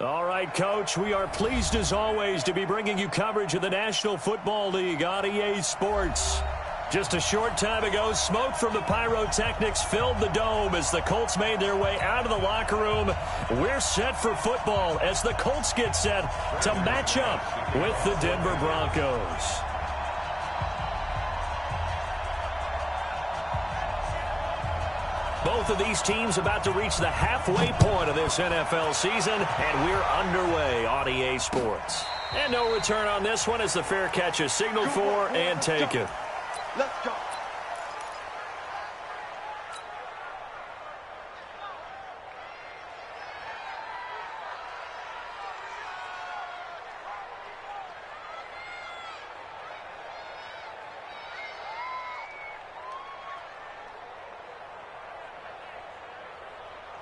All right, Coach, we are pleased as always to be bringing you coverage of the National Football League on EA Sports. Just a short time ago, smoke from the pyrotechnics filled the dome as the Colts made their way out of the locker room. We're set for football as the Colts get set to match up with the Denver Broncos. Both of these teams about to reach the halfway point of this NFL season, and we're underway on EA Sports. And no return on this one as the fair catch is signaled for and taken. Let's go.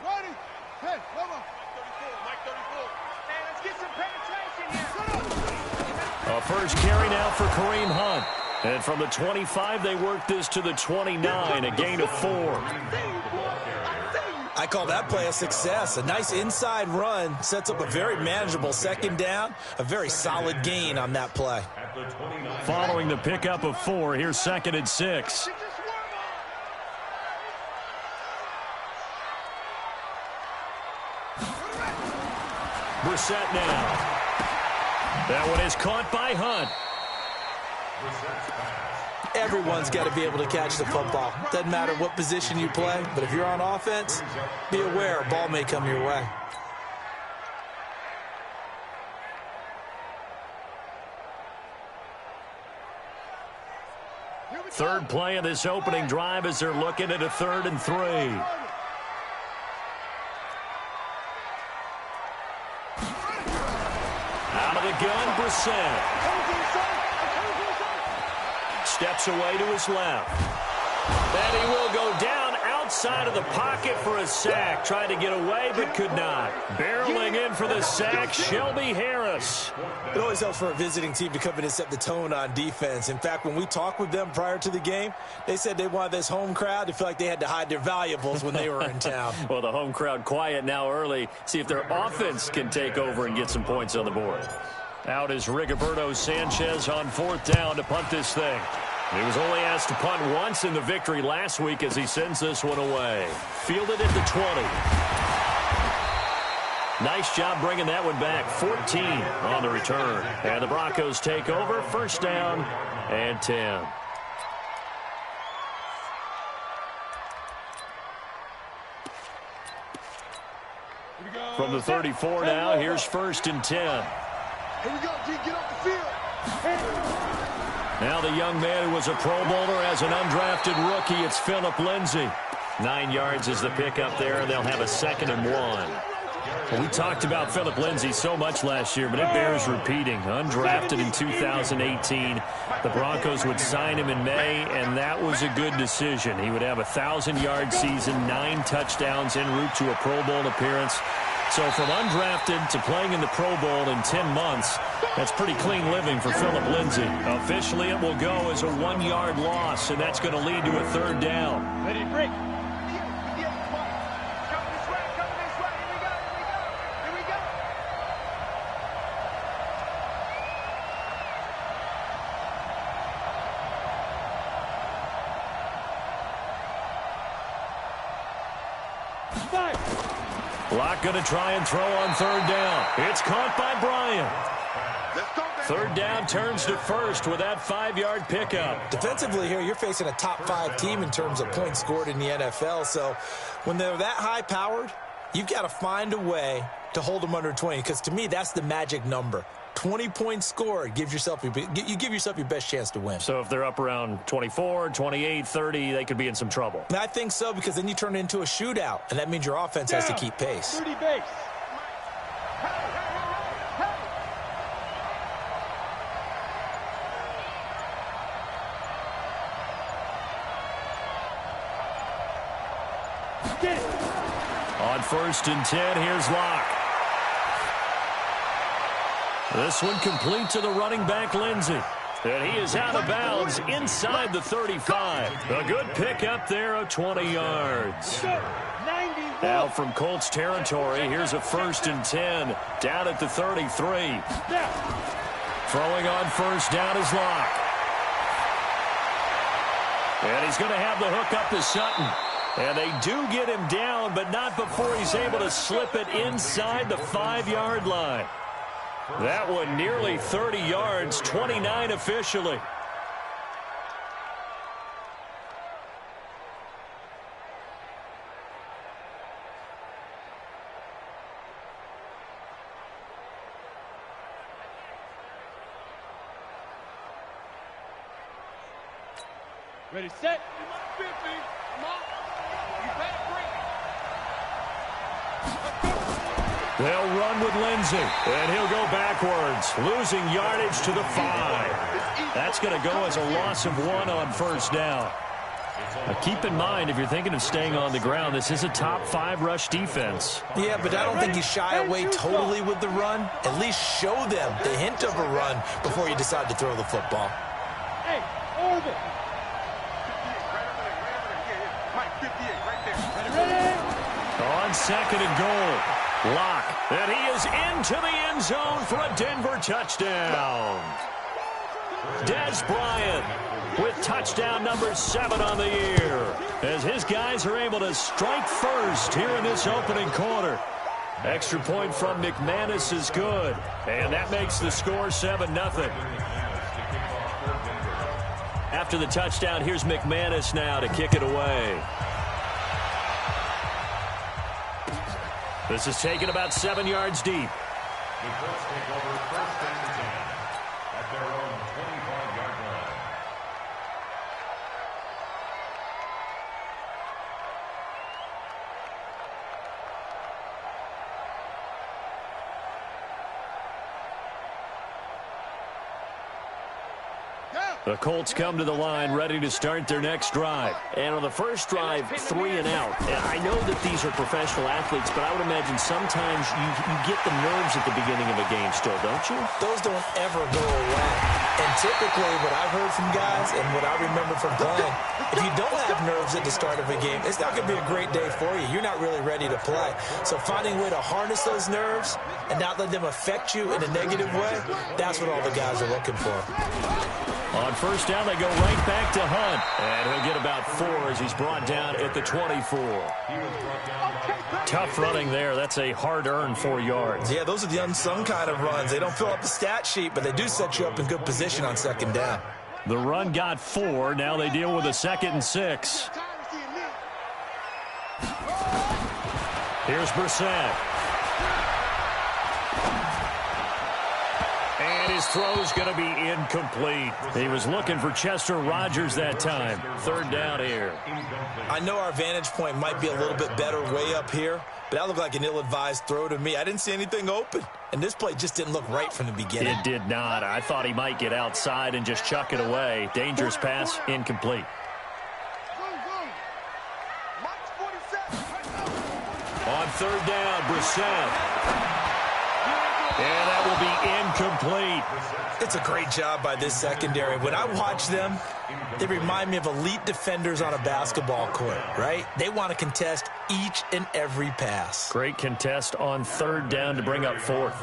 Ready? Hey, come on. Mike 34. Man, let's get some penetration here. A first carry now for Kareem Hunt. And from the 25, they work this to the 29, a gain of 4. I call that play a success. A nice inside run sets up a very manageable second down, a very solid gain on that play. Following the pickup of 4, here's 2nd and 6. Brissett now. That one is caught by Hunt. Everyone's got to be able to catch the football. Doesn't matter what position you play, but if you're on offense, be aware a ball may come your way. Third play of this opening drive as they're looking at a 3rd and 3. Out of the gun, Brissett. Steps away to his left. And he will go down outside of the pocket for a sack. Tried to get away, but could not. Barreling in for the sack, Shelby Harris. It always helps for a visiting team to come in and set the tone on defense. In fact, when we talked with them prior to the game, they said they wanted this home crowd to feel like they had to hide their valuables when they were in town. Well, the home crowd quiet now early. See if their offense can take over and get some points on the board. Out is Rigoberto Sanchez on 4th down to punt this thing. He was only asked to punt once in the victory last week as he sends this one away. Fielded at the 20. Nice job bringing that one back. 14 on the return. And the Broncos take over. 1st down and 10. From the 34 now, here's 1st and 10. Here we go, G. Get off the field. Now the young man who was a Pro Bowler as an undrafted rookie, it's Phillip Lindsay. 9 yards is the pickup there, and they'll have a 2nd and 1. Well, we talked about Phillip Lindsay so much last year, but it bears repeating. Undrafted in 2018. The Broncos would sign him in May, and that was a good decision. He would have a 1,000-yard season, 9 touchdowns en route to a Pro Bowl appearance. So from undrafted to playing in the Pro Bowl in 10 months, that's pretty clean living for Phillip Lindsay. Officially, it will go as a 1-yard loss, and that's going to lead to a 3rd down. Ready to break. Locke going to try and throw on 3rd down. It's caught by Bryant. 3rd down turns to 1st with that 5-yard pickup. Defensively here, you're facing a top 5 team in terms of points scored in the NFL. So when they're that high-powered, you've got to find a way to hold them under 20. Because to me, that's the magic number. 20 points scored gives yourself you give yourself your best chance to win. So if they're up around 24, 28, 30, they could be in some trouble. I think so, because then you turn it into a shootout, and that means your offense has to keep pace. 30 base. On 1st and 10, here's Locke. This one complete to the running back, Lindsay. And he is out of bounds inside the 35. A good pickup there of 20 yards. 91. Out from Colts territory, here's a 1st and 10. Down at the 33. Throwing on 1st down is Locke. And he's going to have the hook up to Sutton. And they do get him down, but not before he's able to slip it inside the 5-yard line. That one nearly 30 yards, 29 officially. Ready, set. 50. Come on. You better bring it. They'll run with Lindsey, and he'll go backwards, losing yardage to the 5. That's going to go as a loss of 1 on 1st down. Now keep in mind, if you're thinking of staying on the ground, this is a top 5 rush defense. Yeah, but I don't think you shy away totally with the run. At least show them the hint of a run before you decide to throw the football. Hey, orbit. On 2nd and goal, Locke, and he is into the end zone for a Denver touchdown. Dez Bryant with touchdown number 7 on the year, as his guys are able to strike first here in this opening quarter. Extra point from McManus is good, and that makes the score 7-0. After the touchdown, here's McManus now to kick it away. This is taken about 7 yards deep. The Colts take over 1st and 10 at their own 25-yard line. The Colts come to the line ready to start their next drive. And on the first drive, 3 and out. And I know that these are professional athletes, but I would imagine sometimes you get the nerves at the beginning of a game still, don't you? Those don't ever go away. And typically what I've heard from guys and what I remember from playing, if you don't have nerves at the start of a game, it's not going to be a great day for you. You're not really ready to play. So finding a way to harness those nerves and not let them affect you in a negative way, that's what all the guys are looking for. On 1st down, they go right back to Hunt. And he'll get about 4 as he's brought down at the 24. Tough running there. That's a hard-earned 4 yards. Yeah, those are the unsung kind of runs. They don't fill up the stat sheet, but they do set you up in good position on 2nd down. The run got 4. Now they deal with a 2nd and 6. Here's Brissett. And his throw's going to be incomplete. He was looking for Chester Rogers that time. 3rd down here. I know our vantage point might be a little bit better way up here, but that looked like an ill-advised throw to me. I didn't see anything open, and this play just didn't look right from the beginning. It did not. I thought he might get outside and just chuck it away. Dangerous pass, incomplete. On 3rd down, Brissett. And that will be incomplete. It's a great job by this secondary. When I watch them, they remind me of elite defenders on a basketball court, right? They want to contest each and every pass. Great contest on 3rd down to bring up 4th.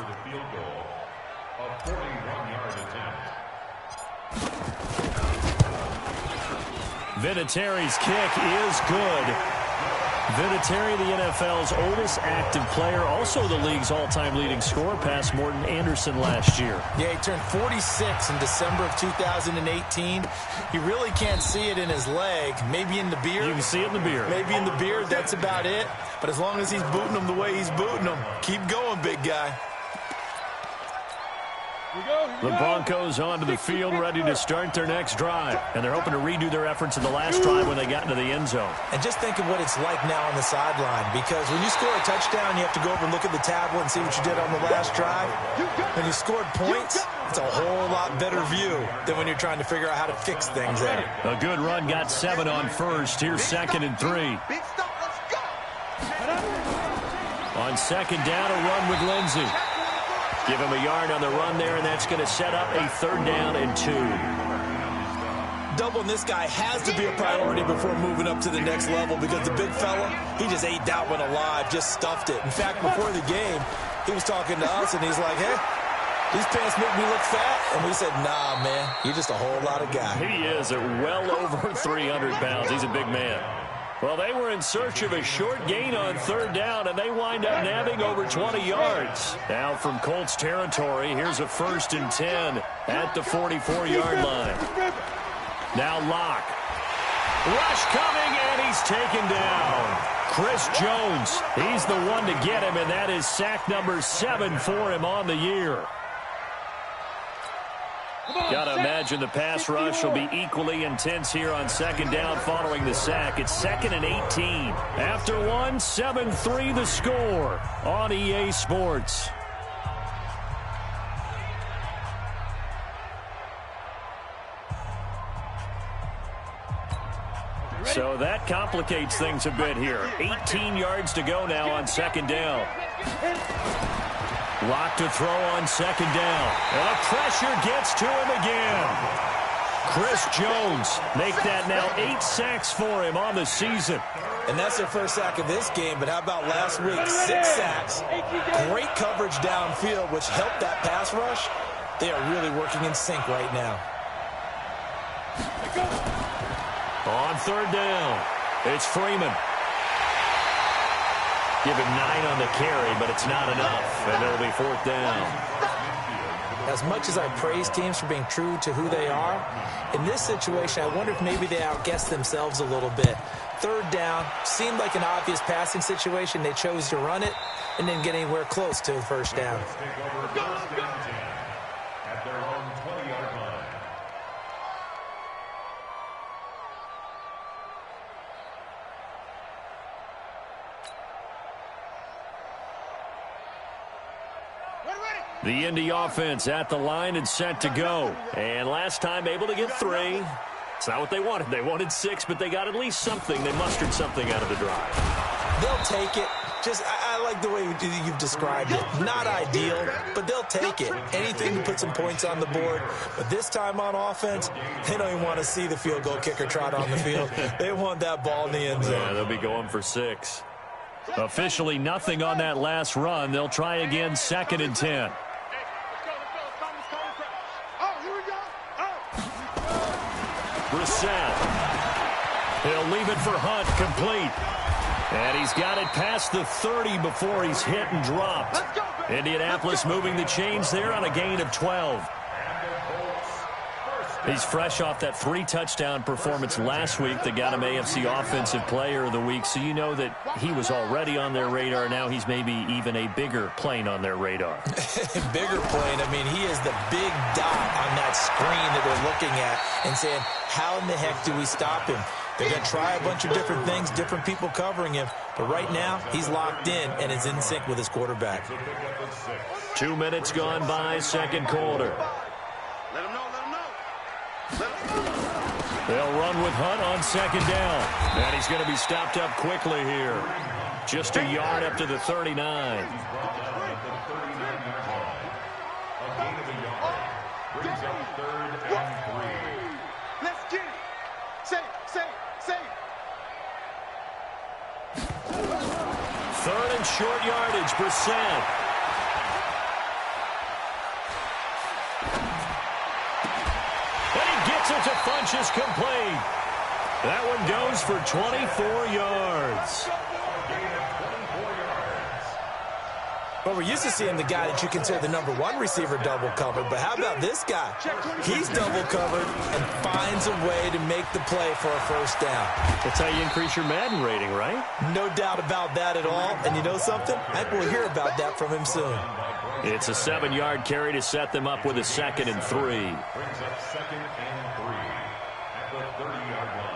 Vinatieri's kick is good. Vinatieri, the NFL's oldest active player, also the league's all-time leading scorer, past Morton Anderson last year. Yeah, he turned 46 in December of 2018. You really can't see it in his leg, maybe in the beard. You can see it in the beard. Maybe in the beard, that's about it. But as long as he's booting them the way he's booting them, keep going, big guy. The Broncos onto the field, ready to start their next drive. And they're hoping to redo their efforts in the last drive when they got into the end zone. And just think of what it's like now on the sideline, because when you score a touchdown, you have to go over and look at the tablet and see what you did on the last drive. When you scored points, it's a whole lot better view than when you're trying to figure out how to fix things there. A good run got 7 on 1st. Here's 2nd and 3. On 2nd down, a run with Lindsey. Give him a yard on the run there, and that's going to set up a 3rd down and 2. doubling this guy has to be a priority before moving up to the next level because the big fella, he just ate that one alive, just stuffed it. In fact, before the game, he was talking to us, and he's like, hey, these pants make me look fat. And we said, nah, man, you're just a whole lot of guy. He is at well over 300 pounds. He's a big man. Well, they were in search of a short gain on third down, and they wind up nabbing over 20 yards. Now from Colts territory, here's a 1st and 10 at the 44-yard line. Now Locke. Rush coming, and he's taken down. Chris Jones, he's the one to get him, and that is sack number 7 for him on the year. Got to imagine the pass rush will be equally intense here on 2nd down following the sack. It's 2nd and 18. After one, 7-3 the score on EA Sports. So that complicates things a bit here. 18 yards to go now on 2nd down. Lock to throw on 2nd down. And the pressure gets to him again. Chris Jones make that now 8 sacks for him on the season. And that's their first sack of this game, but how about last week? 6 sacks. Great coverage downfield, which helped that pass rush. They are really working in sync right now. On 3rd down, it's Freeman. Give him 9 on the carry, but it's not enough, and it'll be 4th down. As much as I praise teams for being true to who they are, in this situation, I wonder if maybe they outguessed themselves a little bit. 3rd down seemed like an obvious passing situation. They chose to run it and didn't get anywhere close to the 1st down. At their own 20-yard line. The Indy offense at the line and set to go. And last time able to get 3. It's not what they wanted. They wanted 6, but they got at least something. They mustered something out of the drive. They'll take it. I like the way you've described it. Not ideal, but they'll take it. Anything to put some points on the board. But this time on offense, they don't even want to see the field goal kicker trot on the field. They want that ball in the end zone. Yeah, they'll be going for 6. Officially nothing on that last run. They'll try again, 2nd and 10. Brissett. He'll leave it for Hunt, complete. And he's got it past the 30 before he's hit and dropped. Indianapolis moving the chains there on a gain of 12. He's fresh off that 3-touchdown performance last week that got him AFC Offensive Player of the Week, so you know that he was already on their radar. Now he's maybe even a bigger plane on their radar. Bigger plane. I mean, he is the big dot on that screen that they're looking at and saying, how in the heck do we stop him? They're going to try a bunch of different things, different people covering him. But right now, he's locked in and is in sync with his quarterback. 2 minutes gone by, 2nd quarter. Let him know. They'll run with Hunt on 2nd down. And he's going to be stopped up quickly here. Just a yard up to the 39. A gain of a yard. Brings up 3rd and 3. Let's get it. Say. 3rd and short yardage, Brissett. To Funchess complete. That one goes for 24 yards. Well, we're used to seeing the guy that you consider the #1 receiver double covered, but how about this guy? He's double covered and finds a way to make the play for a 1st down. That's how you increase your Madden rating, right? No doubt about that at all. And you know something? I think we'll hear about that from him soon. It's a 7-yard carry to set them up with a 2nd and 3. Brings up 2nd and 3 at the 30-yard line.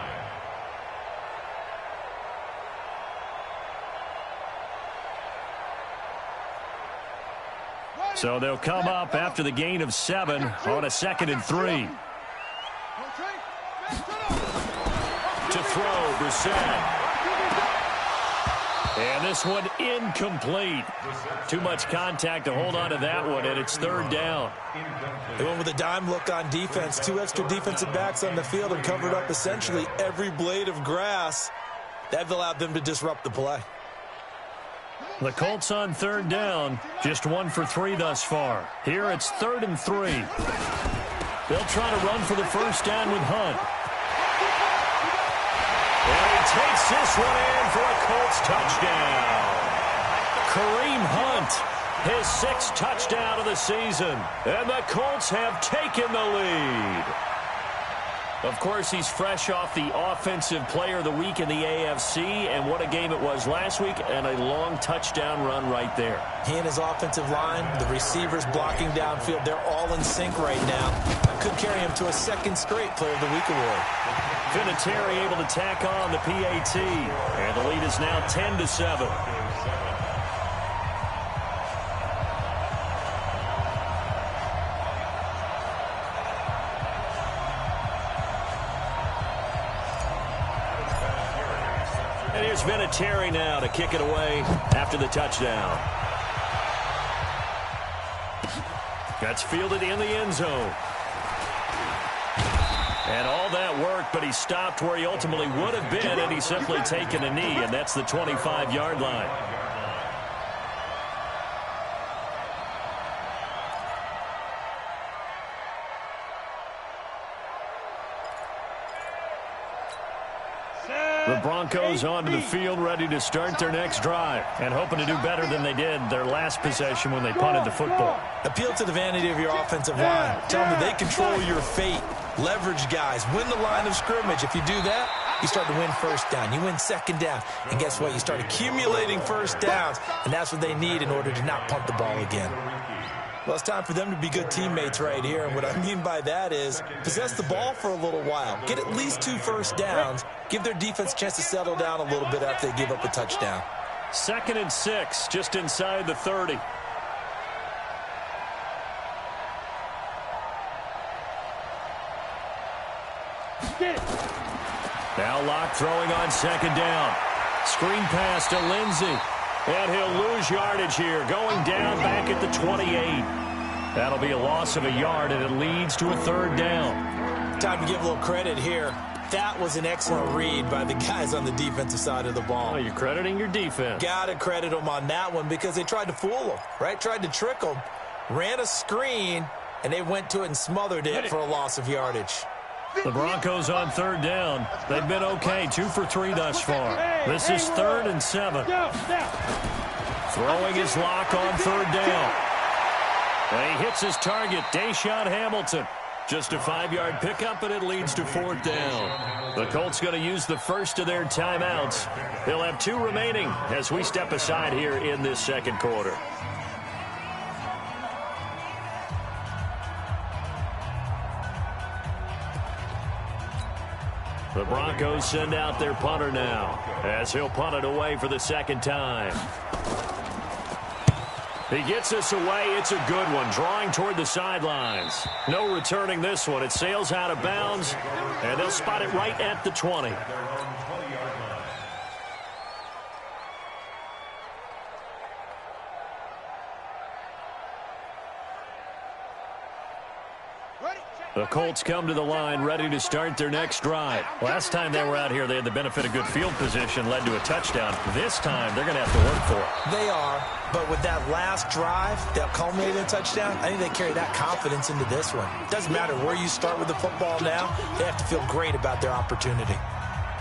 So they'll come up after the gain of 7 on a 2nd and 3. To throw, Brissett. And this one incomplete. Too much contact to hold on to that one, and it's third down. They went with a dime look on defense. 2 extra defensive backs on the field and covered up essentially every blade of grass. That allowed them to disrupt the play. The Colts on third down, just 1 for 3 thus far. Here it's 3rd and 3. They'll try to run for the first down with Hunt. And he takes this one in for a Colts touchdown. Kareem Hunt, his 6th touchdown of the season. And the Colts have taken the lead. Of course, he's fresh off the Offensive Player of the Week in the AFC, and what a game it was last week, and a long touchdown run right there. He and his offensive line, the receivers blocking downfield, they're all in sync right now. Could carry him to a 2nd straight Player of the Week award. Vinatieri able to tack on the PAT, and the lead is now 10-7. And here's Vinatieri now to kick it away after the touchdown. That's fielded in the end zone. And all that work, but he stopped where he ultimately would have been, and he's simply taken a knee, and that's the 25-yard line. The Broncos onto the field, ready to start their next drive, and hoping to do better than they did their last possession when they punted the football. Appeal to the vanity of your offensive line. Tell them that they control your fate. Leverage guys. Win the line of scrimmage. If you do that, you start to win first down. You win second down. And guess what? You start accumulating first downs, and that's what they need in order to not punt the ball again. Well, it's time for them to be good teammates right here. And what I mean by that is possess the ball for a little while. Get at least 2 first downs. Give their defense a chance to settle down a little bit after they give up a touchdown. 2nd and 6, just inside the 30. Now Locke throwing on 2nd down. Screen pass to Lindsey. And he'll lose yardage here, going down back at the 28. That'll be a loss of a yard, and it leads to a 3rd down. Time to give a little credit here. That was an excellent read by the guys on the defensive side of the ball. Oh, you're crediting your defense. Got to credit them on that one because they tried to fool them, right? Tried to trick them. Ran a screen, and they went to it and smothered it for a loss of yardage. The Broncos on 3rd down. They've been okay, 2 for 3 thus far. This is 3rd and 7. Throwing his Lock on 3rd down. And he hits his target, Deshaun Hamilton. Just a 5-yard pickup, and it leads to 4th down. The Colts going to use the first of their timeouts. They'll have 2 remaining as we step aside here in this 2nd quarter. The Broncos send out their punter now as he'll punt it away for the 2nd time. He gets this away. It's a good one, drawing toward the sidelines. No returning this one. It sails out of bounds, and they'll spot it right at the 20. The Colts come to the line ready to start their next drive. Last time they were out here, they had the benefit of good field position, led to a touchdown. This time, they're going to have to work for it. They are, but with that last drive that culminated in a touchdown, I think they carry that confidence into this one. Doesn't matter where you start with the football now, they have to feel great about their opportunity.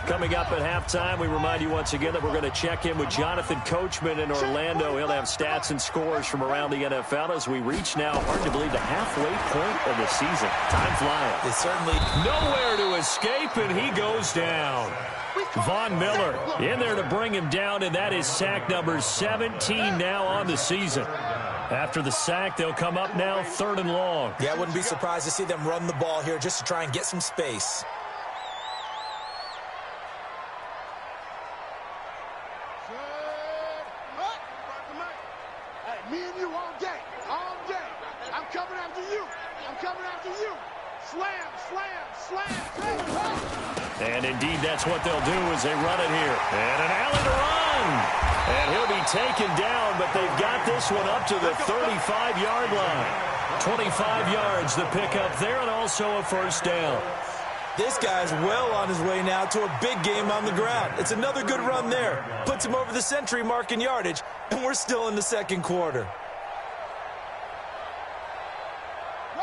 Coming up at halftime, we remind you once again that we're going to check in with Jonathan Coachman in Orlando. He'll have stats and scores from around the NFL as we reach now, hard to believe, the halfway point of the season. Time flying. They certainly nowhere to escape, and he goes down. Von Miller in there to bring him down, and that is sack number 17 now on the season. After the sack, they'll come up now 3rd and long. Yeah, I wouldn't be surprised to see them run the ball here just to try and get some space. Me and you all day, all day. I'm coming after you. I'm coming after you. Slam, slam, slam. And indeed, that's what they'll do as they run it here. And an alley to run. And he'll be taken down, but they've got this one up to the 35-yard line. 25 yards, the pickup there, and also a first down. This guy's well on his way now to a big game on the ground. It's another good run there. Puts him over the century mark in yardage, and we're still in the second quarter.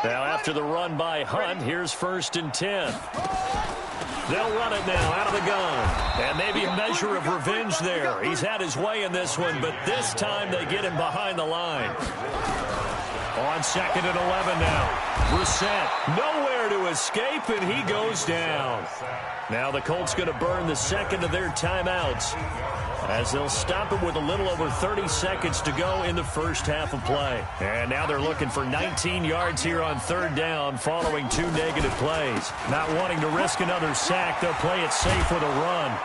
Now after the run by Hunt, here's 1st and 10. They'll run it now out of the gun. And maybe a measure of revenge there. He's had his way in this one, but this time they get him behind the line. On 2nd and 11 now. Brissett nowhere to escape, and he goes down. Now the Colts going to burn the second of their timeouts as they'll stop it with a little over 30 seconds to go in the first half of play. And now they're looking for 19 yards here on 3rd down following 2 negative plays. Not wanting to risk another sack, they'll play it safe with a run.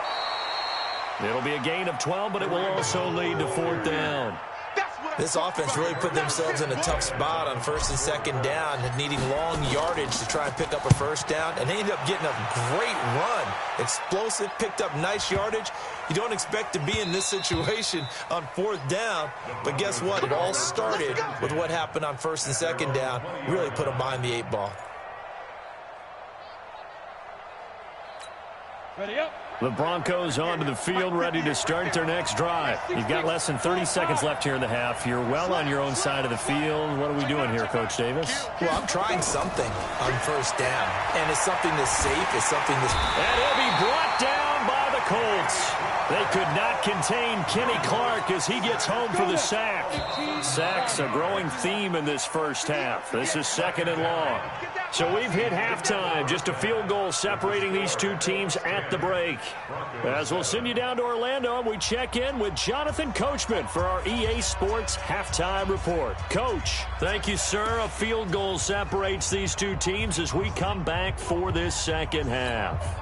It'll be a gain of 12, but it will also lead to 4th down. This offense really put themselves in a tough spot on 1st and 2nd down, needing long yardage to try and pick up a first down, and they ended up getting a great run. Explosive, picked up nice yardage. You don't expect to be in this situation on 4th down, but guess what? It all started with what happened on 1st and 2nd down. Really put them behind the 8 ball. Ready up. The Broncos onto the field, ready to start their next drive. You've got less than 30 seconds left here in the half. You're well on your own side of the field. What are we doing here, Coach Davis? Well, I'm trying something on 1st down, and it's something that's safe. It's something that's... And he'll be brought down by the Colts. They could not contain Kenny Clark as he gets home for the sack. Sacks a growing theme in this first half. This is 2nd and long. So we've hit halftime. Just a field goal separating these two teams at the break. As we'll send you down to Orlando, and we check in with Jonathan Coachman for our EA Sports Halftime Report. Coach, thank you, sir. A field goal separates these two teams as we come back for this second half.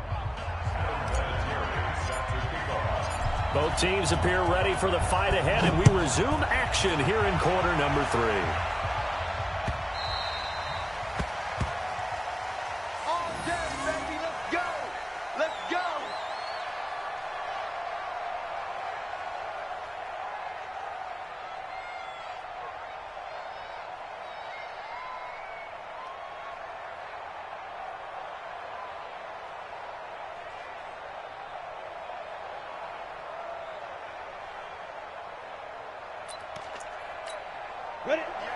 Both teams appear ready for the fight ahead, and we resume action here in quarter number 3. All day, baby. Let's go. Let's go.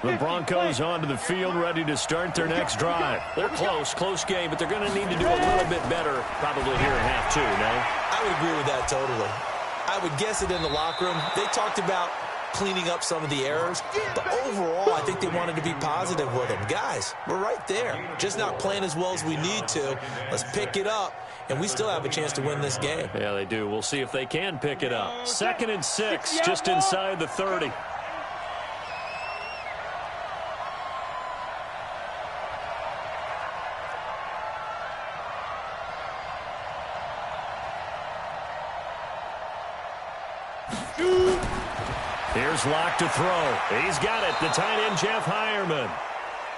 The Broncos onto the field, ready to start their next drive. They're close game, but they're going to need to do a little bit better probably here in half 2, no? I would agree with that totally. I would guess it in the locker room. They talked about cleaning up some of the errors, but overall, I think they wanted to be positive with them. Guys, we're right there. Just not playing as well as we need to. Let's pick it up, and we still have a chance to win this game. Yeah, they do. We'll see if they can pick it up. 2nd and 6, just inside the 30. Here's Locke to throw. He's got it. The tight end, Jeff Hireman.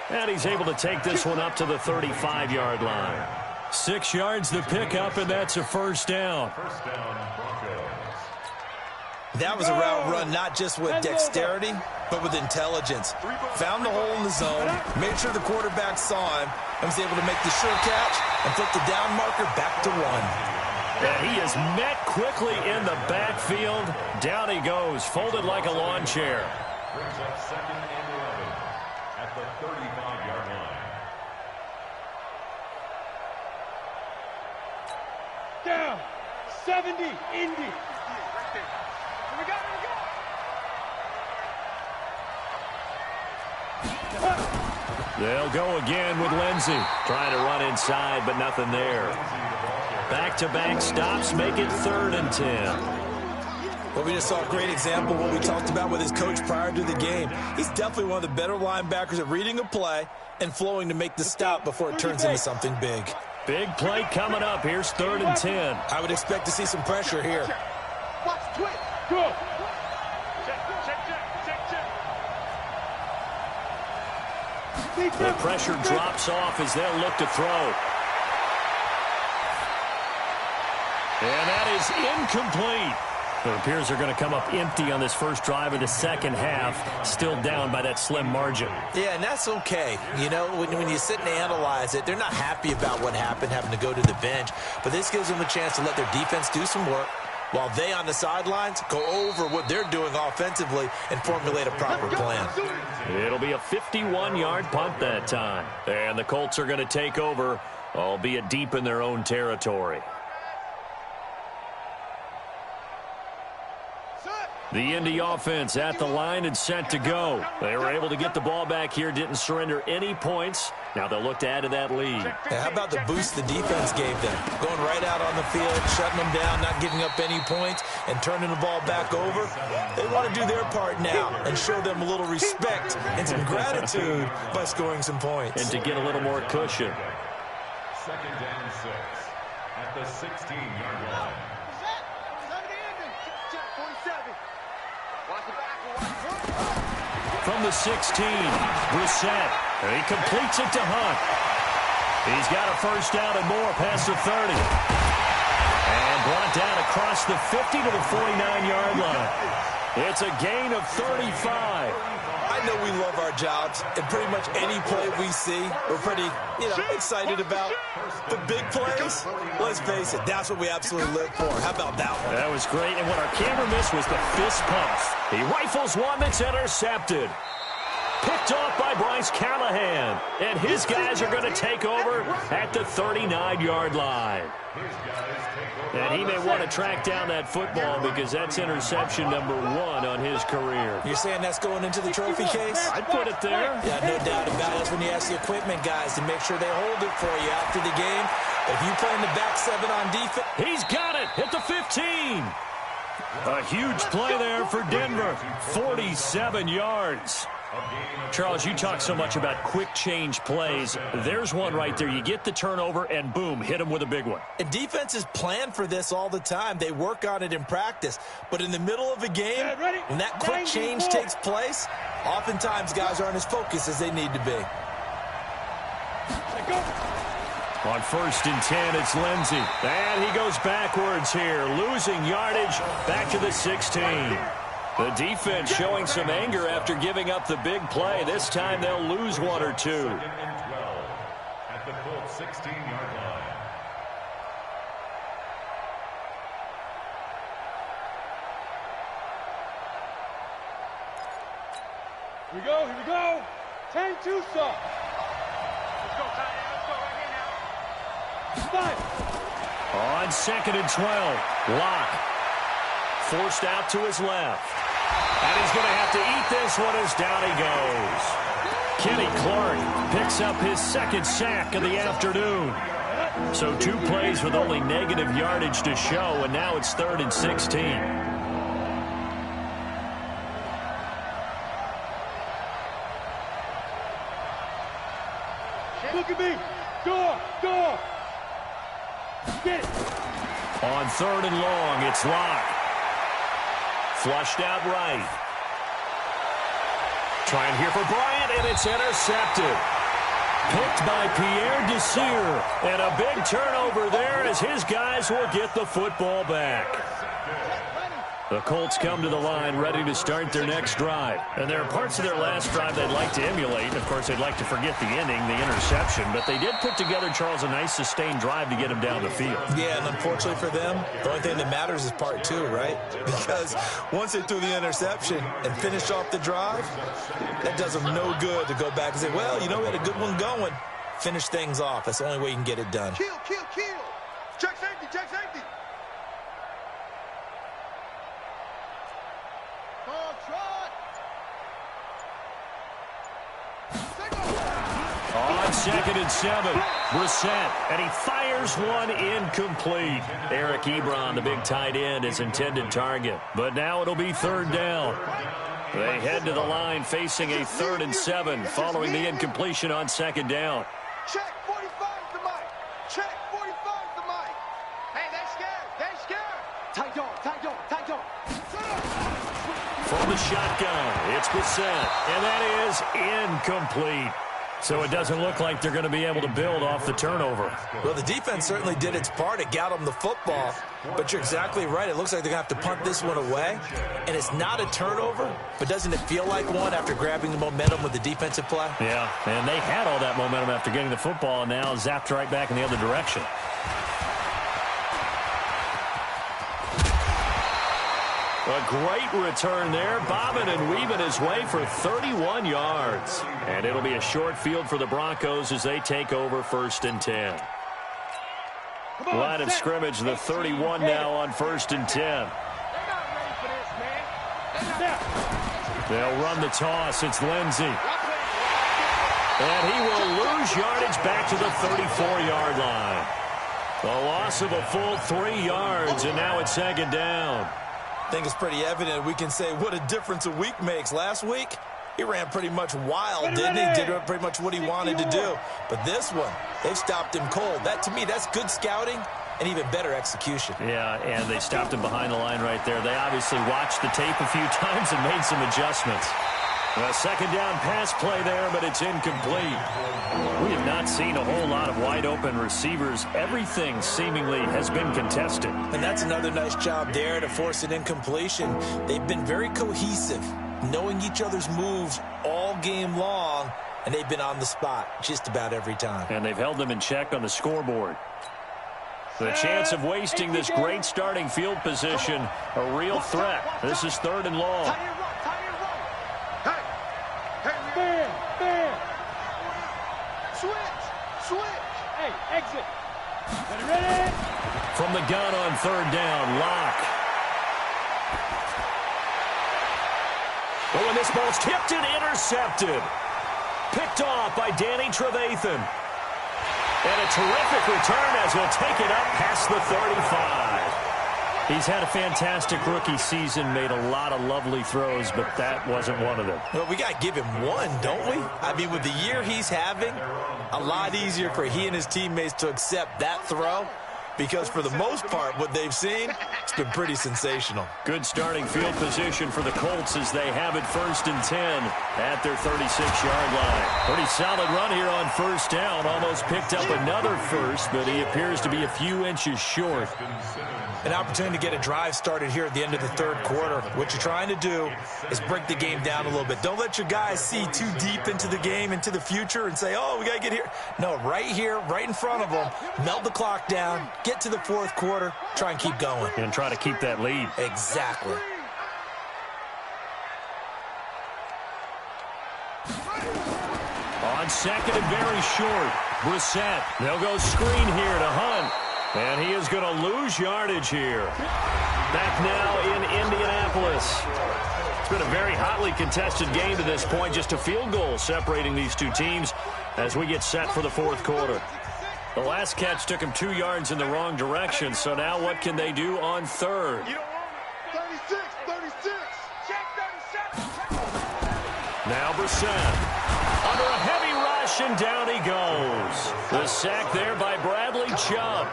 And he's able to take this one up to the 35-yard line. 6 yards the pickup, and that's a first down. That was a route run not just with dexterity, but with intelligence. Found the hole in the zone, made sure the quarterback saw him, and was able to make the sure catch and flip the down marker back to 1. And he is met quickly in the backfield. Down he goes, folded like a lawn chair. Brings up 2nd and 11 at the 35-yard line. Down. 70. Indy. Here we go. They'll go again with Lindsey. Trying to run inside, but nothing there. Back-to-back stops make it 3rd and 10. Well, we just saw a great example of what we talked about with his coach prior to the game. He's definitely one of the better linebackers at reading a play and flowing to make the stop before it turns into something big. Big play coming up. Here's 3rd and 10. I would expect to see some pressure here. Watch twist. Go. Check. The pressure drops off as they'll look to throw. And that is incomplete. It appears they're going to come up empty on this first drive of the second half, still down by that slim margin. Yeah, and that's okay. You know, when you sit and analyze it, they're not happy about what happened, having to go to the bench. But this gives them a chance to let their defense do some work while they on the sidelines go over what they're doing offensively and formulate a proper plan. It'll be a 51-yard punt that time. And the Colts are going to take over, albeit deep in their own territory. The Indy offense at the line and set to go. They were able to get the ball back here, didn't surrender any points. Now they'll look to add to that lead. Yeah, how about the boost the defense gave them? Going right out on the field, shutting them down, not giving up any points, and turning the ball back over. They want to do their part now and show them a little respect and some gratitude by scoring some points. And to get a little more cushion. 2nd and 6 at the 16-yard line. From the 16, Brissett. He completes it to Hunt. He's got a first down and more past the 30. And brought down across the 50 to the 49-yard line. It's a gain of 35. I know we love our jobs, and pretty much any play we see, we're pretty, excited about. The big plays, let's face it, that's what we absolutely live for. How about that one? That was great, and what our camera missed was the fist pump. He rifles one that's intercepted. Picked off by Bryce Callahan. And his guys are going to take over at the 39-yard line. And he may want to track down that football because that's interception number 1 on his career. You're saying that's going into the trophy case? I'd put it there. Yeah, no doubt about it. That's when you ask the equipment guys to make sure they hold it for you after the game. If you play in the back 7 on defense. He's got it at the 15. A huge play there for Denver. 47 yards. Charles, you talk so much about quick change plays. There's one right there. You get the turnover, and boom, hit him with a big one. And defenses plan for this all the time. They work on it in practice. But in the middle of a game, when that quick change takes place, oftentimes guys aren't as focused as they need to be. On 1st and 10, it's Lindsey. And he goes backwards here, losing yardage back to the 16. The defense showing some anger after giving up the big play. This time they'll lose 1 or 2. 2nd and 12 at the Colts 16-yard line. Here we go. 10-2 stop. Let's go, tight end. Let's go right here now. 5. On 2nd and 12, Locke. Forced out to his left. And he's going to have to eat this one as down he goes. Kenny Clark picks up his 2nd sack of the afternoon. So 2 plays with only negative yardage to show, and now it's 3rd and 16. Look at me. Door. Get it. On 3rd and long, it's Locke. Flushed out right. Trying here for Bryant, and it's intercepted. Picked by Pierre Desir. And a big turnover there as his guys will get the football back. The Colts come to the line ready to start their next drive. And there are parts of their last drive they'd like to emulate. Of course, they'd like to forget the inning, the interception. But they did put together, Charles, a nice sustained drive to get him down the field. Yeah, and unfortunately for them, the only thing that matters is part 2, right? Because once they threw the interception and finished off the drive, that does them no good to go back and say, well, we had a good one going. Finish things off. That's the only way you can get it done. Kill. Check safety. On 2nd and 7, Brissett, and he fires one incomplete. Eric Ebron, the big tight end, is intended target. But now it'll be 3rd down. They head to the line facing a 3rd and 7 following the incompletion on 2nd down. Check 45 the mic. Check 45 the mic. Hey, they scared. Tight dog. From the shotgun, it's Brissett, and that is incomplete. So it doesn't look like they're going to be able to build off the turnover. Well, the defense certainly did its part. It got them the football. But you're exactly right. It looks like they're going to have to punt this one away. And it's not a turnover, but doesn't it feel like one after grabbing the momentum with the defensive play? Yeah, and they had all that momentum after getting the football, and now zapped right back in the other direction. A great return there, bobbing and weaving his way for 31 yards. And it'll be a short field for the Broncos as they take over 1st and 10. Line of scrimmage, the 31 now on 1st and 10. They'll run the toss. It's Lindsey. And he will lose yardage back to the 34-yard line. A loss of a full 3 yards, and now it's 2nd down. I think it's pretty evident. We can say what a difference a week makes. Last week, he ran pretty much wild, didn't he? Did pretty much what he wanted to do. But this one, they've stopped him cold. That, to me, that's good scouting and even better execution. Yeah, and they stopped him behind the line right there. They obviously watched the tape a few times and made some adjustments. A 2nd down pass play there, but it's incomplete. We have not seen a whole lot of wide-open receivers. Everything seemingly has been contested. And that's another nice job there to force an incompletion. They've been very cohesive, knowing each other's moves all game long, and they've been on the spot just about every time. And they've held them in check on the scoreboard. The chance of wasting this great starting field position, a real threat. This is 3rd and long. Exit. Ready? From the gun on 3rd down, Locke. Oh, and this ball's tipped and intercepted. Picked off by Danny Trevathan. And a terrific return as he'll take it up past the 35. He's had a fantastic rookie season, made a lot of lovely throws, but that wasn't one of them. Well, we got to give him one, don't we? I mean, with the year he's having, a lot easier for he and his teammates to accept that throw, because for the most part, what they've seen, it's been pretty sensational. Good starting field position for the Colts as they have it 1st and 10 at their 36-yard line. Pretty solid run here on 1st down. Almost picked up another first, but he appears to be a few inches short. An opportunity to get a drive started here at the end of the 3rd quarter. What you're trying to do is break the game down a little bit. Don't let your guys see too deep into the game, into the future, and say, oh, we got to get here. No, right here, right in front of them, melt the clock down, get to the 4th quarter, try and keep going. And try to keep that lead. Exactly. On 2nd and very short, Brissett. They'll go screen here to Hunt. And he is going to lose yardage here. Back now in Indianapolis. It's been a very hotly contested game to this point. Just a field goal separating these two teams as we get set for the 4th quarter. The last catch took him 2 yards in the wrong direction. So now what can they do on 3rd? 36. Check 37. Now Brissett. Under a heavy rush, and down he goes. The sack there by Bradley Chubb.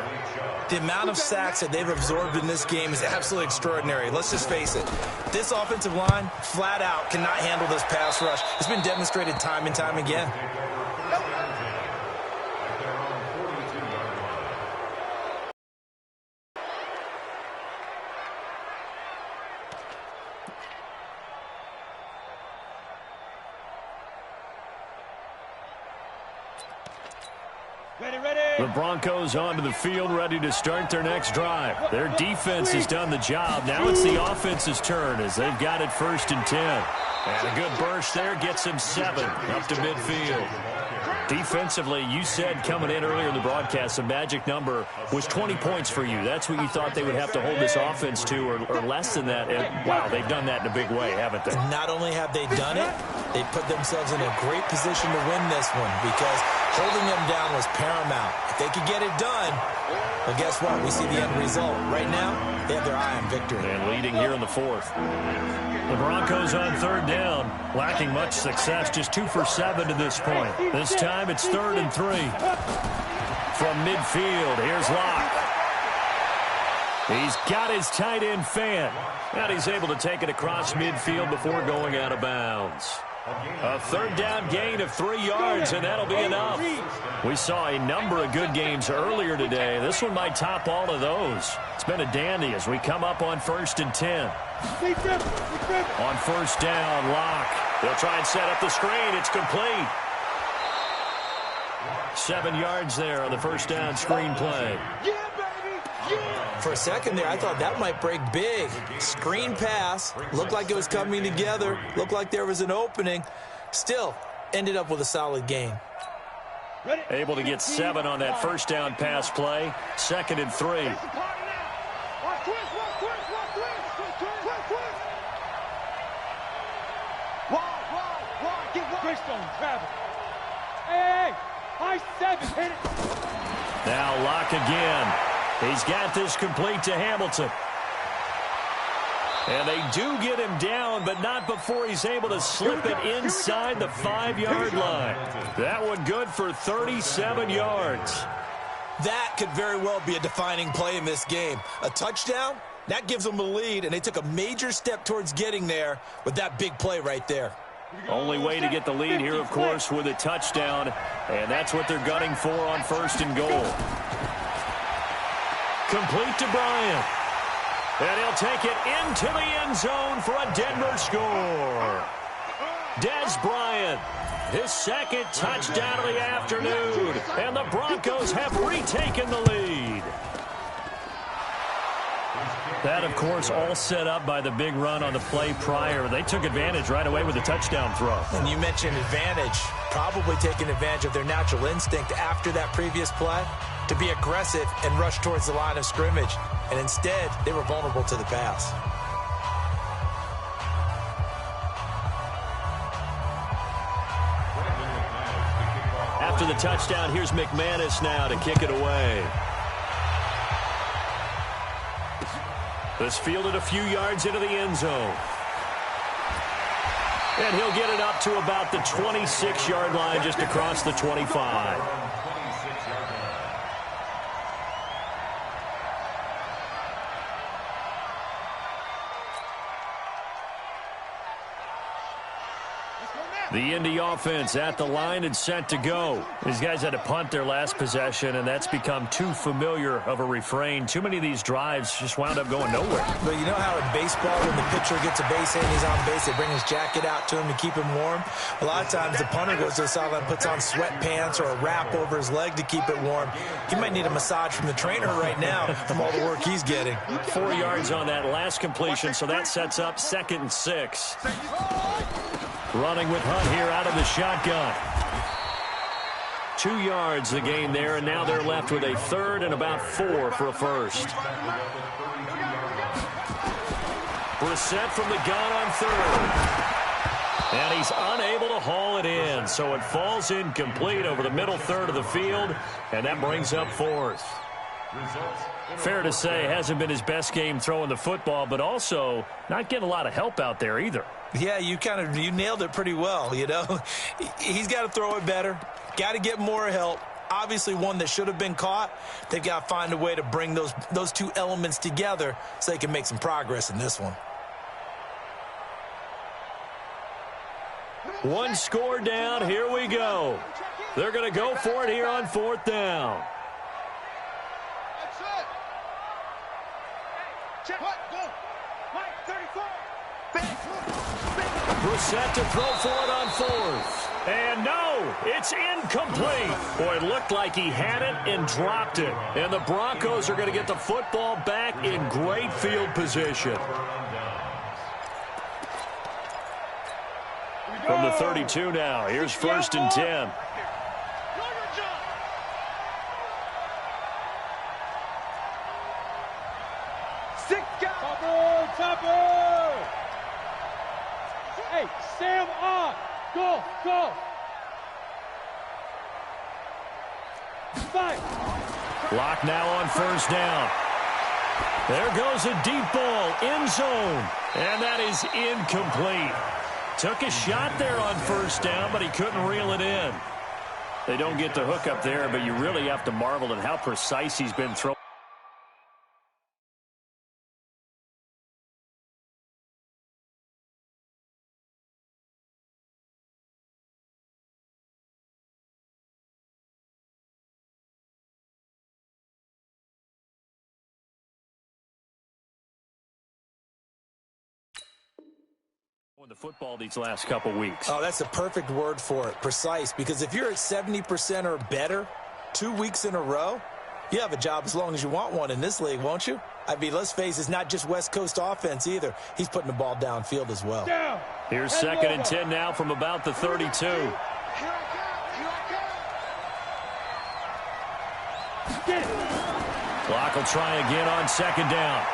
The amount of sacks that they've absorbed in this game is absolutely extraordinary. Let's just face it. This offensive line, flat out, cannot handle this pass rush. It's been demonstrated time and time again. The Broncos onto the field, ready to start their next drive. Their defense has done the job. Now it's the offense's turn as they've got it 1st and 10. And a good burst there gets him 7 up to midfield. Defensively, you said coming in earlier in the broadcast, the magic number was 20 points for you. That's what you thought they would have to hold this offense to, or less than that. And, wow, they've done that in a big way, haven't they? Not only have they done it, they put themselves in a great position to win this one because holding them down was paramount. If they could get it done, well, guess what? We see the end result. Right now, they have their eye on victory. And leading here in the 4th. The Broncos on 3rd down, lacking much success, just 2 for 7 to this point. This time it's 3rd and 3. From midfield, here's Locke. He's got his tight end Fant. And he's able to take it across midfield before going out of bounds. A third down gain of 3 yards, and that'll be enough. We saw a number of good games earlier today. This one might top all of those. It's been a dandy as we come up on 1st and 10. On 1st down, Locke. They'll try and set up the screen. It's complete. 7 yards there on the 1st down screen play. For a second there, I thought that might break big. Screen pass. Looked like it was coming together. Looked like there was an opening. Still, ended up with a solid gain. Able to get 7 on that 1st down pass play. 2nd and 3. Hey, high 7, hit it. Now Locke again. He's got this complete to Hamilton. And they do get him down, but not before he's able to slip it inside the 5-yard line. That one good for 37 yards. That could very well be a defining play in this game. A touchdown, that gives them a lead, and they took a major step towards getting there with that big play right there. Only way to get the lead here, of course, with a touchdown, and that's what they're gunning for on 1st and goal. Complete to Bryant. And he'll take it into the end zone for a Denver score. Des Bryant, his 2nd touchdown of the afternoon, and the Broncos have retaken the lead. That, of course, all set up by the big run on the play prior. They took advantage right away with the touchdown throw. And you mentioned advantage, probably taking advantage of their natural instinct after that previous play to be aggressive and rush towards the line of scrimmage. And instead, they were vulnerable to the pass. After the touchdown, here's McManus now to kick it away. This fielded a few yards into the end zone. And he'll get it up to about the 26-yard line, just across the 25. The Indy offense at the line and set to go. These guys had to punt their last possession, and that's become too familiar of a refrain. Too many of these drives just wound up going nowhere. But you know how in baseball, when the pitcher gets a base hit and he's on base, they bring his jacket out to him to keep him warm? A lot of times the punter goes to the sideline, puts on sweatpants or a wrap over his leg to keep it warm. He might need a massage from the trainer right now from all the work he's getting. 4 yards on that last completion, so that sets up 2nd and 6. Running with Hunt here out of the shotgun. 2 yards the gain there, and now they're left with a 3rd and about 4 for a first. Brissett from the gun on 3rd. And he's unable to haul it in, so it falls incomplete over the middle third of the field, and that brings up 4th. Fair to say, hasn't been his best game throwing the football, but also not getting a lot of help out there either. Yeah, you nailed it pretty well, you know. He's got to throw it better, got to get more help. Obviously one that should have been caught. They've got to find a way to bring those two elements together so they can make some progress in this one. One score down, here we go. They're going to go for it here on 4th down. Brissett to throw for it on 4th. And no, it's incomplete. Boy, it looked like he had it and dropped it. And the Broncos are going to get the football back in great field position. From the 32 now, here's 1st and 10. Hey, Sam on. Go, go. 5. Locke now on 1st down. There goes a deep ball, end zone. And that is incomplete. Took a shot there on 1st down, but he couldn't reel it in. They don't get the hook up there, but you really have to marvel at how precise he's been throwing. The football these last couple weeks. Oh, that's a perfect word for it. Precise. Because if you're at 70% or better 2 weeks in a row, you have a job as long as you want one in this league, won't you? I mean, let's face it, it's not just West Coast offense either. He's putting the ball downfield as well. Here's 2nd and 10 now from about the 32. Clock will try again on 2nd down.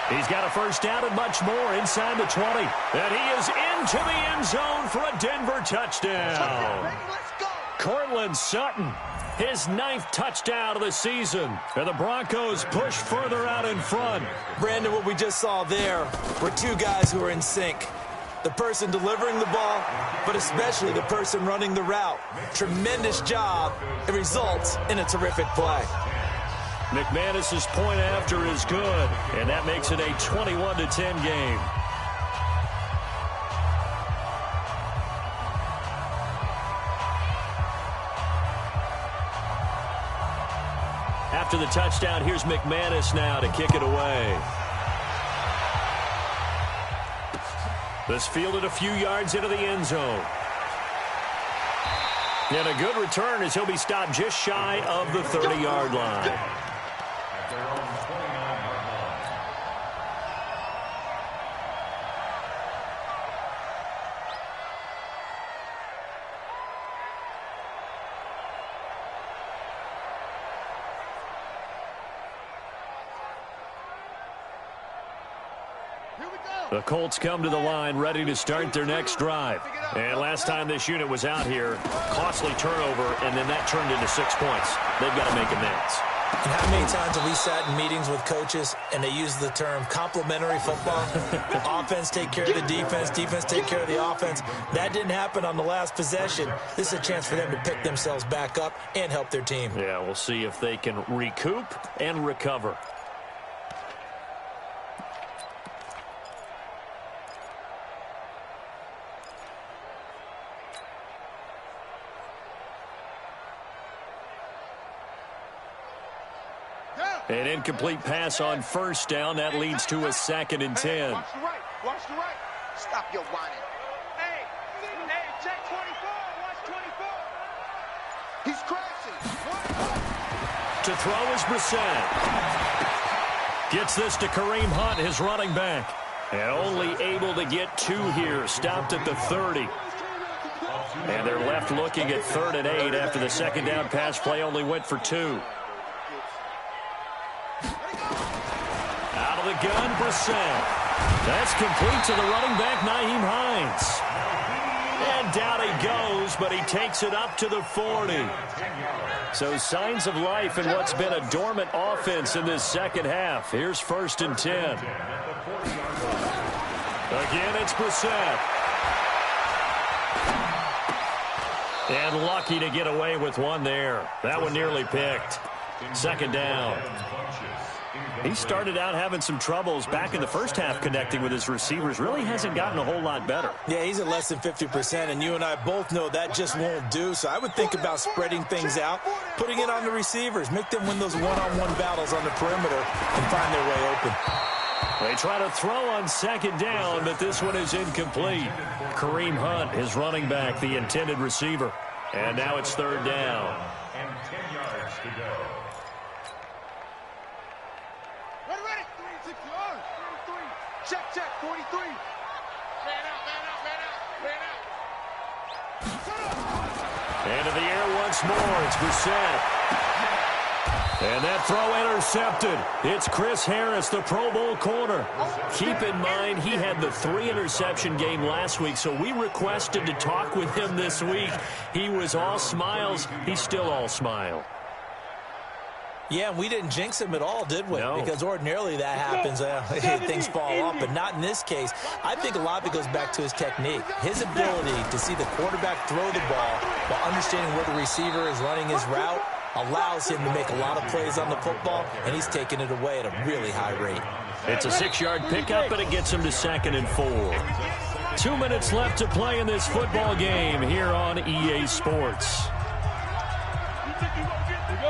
He's got a first down and much more inside the 20. And he is into the end zone for a Denver touchdown. Cortland Sutton, his 9th touchdown of the season. And the Broncos push further out in front. Brandon, what we just saw there were two guys who are in sync. The person delivering the ball, but especially the person running the route. Tremendous job. It results in a terrific play. McManus's point after is good, and that makes it a 21-10 game. After the touchdown, here's McManus now to kick it away. This fielded a few yards into the end zone. And a good return as he'll be stopped just shy of the 30-yard line. The Colts come to the line ready to start their next drive. And last time this unit was out here, costly turnover, and then that turned into 6 points. They've got to make amends. And how many times have we sat in meetings with coaches and they use the term complementary football? Offense take care of the defense, defense take care of the offense. That didn't happen on the last possession. This is a chance for them to pick themselves back up and help their team. Yeah, we'll see if they can recoup and recover. An incomplete pass on first down. That leads to a 2nd and 10. Watch the right. Watch the right. Stop your whining. Hey, check 24. Watch 24. He's crashing. To throw is Brissett. Gets this to Kareem Hunt, his running back. And only able to get 2 here. Stopped at the 30. And they're left looking at 3rd and 8 after the 2nd down pass play only went for 2. Out of the gun, Brissett. That's complete to the running back, Nyheim Hines. And down he goes, but he takes it up to the 40. So signs of life in what's been a dormant offense in this second half. Here's 1st and 10. Again, it's Brissett. And lucky to get away with one there. That one nearly picked. 2nd down. He started out having some troubles back in the first half connecting with his receivers. Really hasn't gotten a whole lot better. Yeah, he's at less than 50%, and you and I both know that just won't do. So I would think about spreading things out, putting it on the receivers, make them win those one-on-one battles on the perimeter and find their way open. They try to throw on 2nd down, but this one is incomplete. Kareem Hunt, his running back, the intended receiver. And now it's 3rd down. And 10 yards to go. Ready. 6 yards. 43. Check. 43. Man out. And in the air once more, it's Brissett. And that throw intercepted. It's Chris Harris, the Pro Bowl corner. Keep in mind, he had the 3-interception game last week, so we requested to talk with him this week. He was all smiles. He's still all smile. Yeah, and we didn't jinx him at all, did we? No. Because ordinarily that happens. Things fall off, but not in this case. I think a lot of it goes back to his technique. His ability to see the quarterback throw the ball while understanding where the receiver is running his route allows him to make a lot of plays on the football, and he's taking it away at a really high rate. It's a 6-yard pickup, but it gets him to 2nd and 4. 2 minutes left to play in this football game here on EA Sports.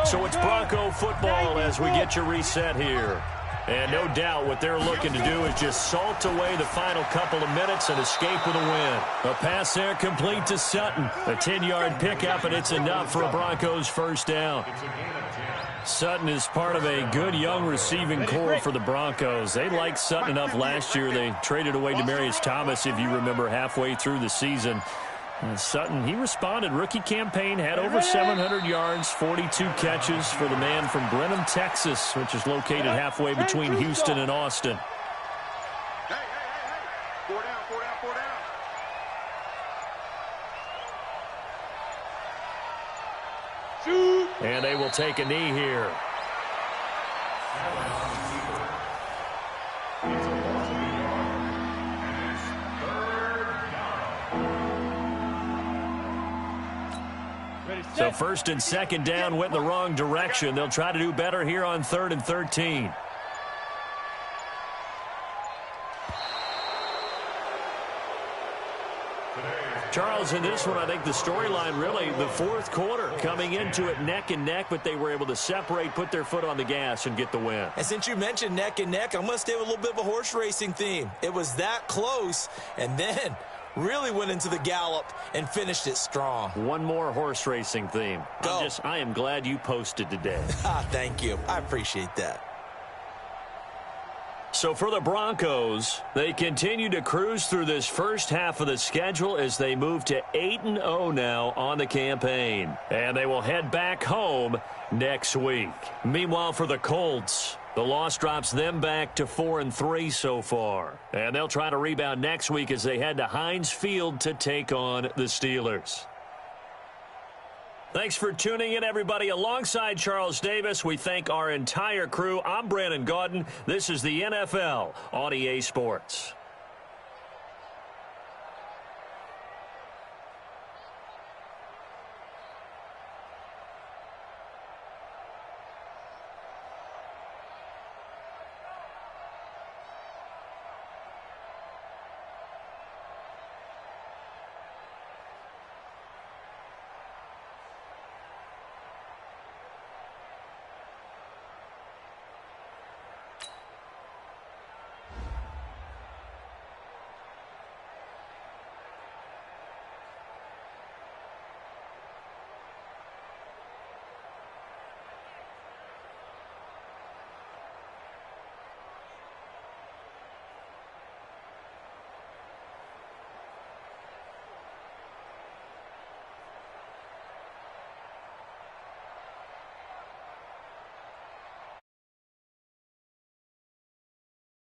So it's Bronco football as we get you reset here. And no doubt what they're looking to do is just salt away the final couple of minutes and escape with a win. A pass there complete to Sutton. A 10-yard pickup, and it's enough for a Broncos first down. Sutton is part of a good young receiving core for the Broncos. They liked Sutton enough last year. They traded away Demaryius Thomas, if you remember, halfway through the season. Sutton, he responded. Rookie campaign, had over 700 yards, 42 catches for the man from Brenham, Texas, which is located halfway between Houston and Austin. Hey, hey, hey, hey. 4 down, 4 down, 4 down. Shoot. And they will take a knee here. So first and second down went in the wrong direction. They'll try to do better here on 3rd and 13. Charles, in this one, I think the storyline really, the fourth quarter, coming into it neck and neck, but they were able to separate, put their foot on the gas, and get the win. And since you mentioned neck and neck, I'm going to stay with a little bit of a horse racing theme. It was that close, and then really went into the gallop and finished it strong. One more horse racing theme. I am glad you posted today. Thank you. I appreciate that. So for the Broncos, they continue to cruise through this first half of the schedule as they move to 8-0 now on the campaign. And they will head back home next week. Meanwhile, for the Colts, the loss drops them back to 4-3 so far. And they'll try to rebound next week as they head to Heinz Field to take on the Steelers. Thanks for tuning in, everybody. Alongside Charles Davis, we thank our entire crew. I'm Brandon Gaudin. This is the NFL on EA Sports.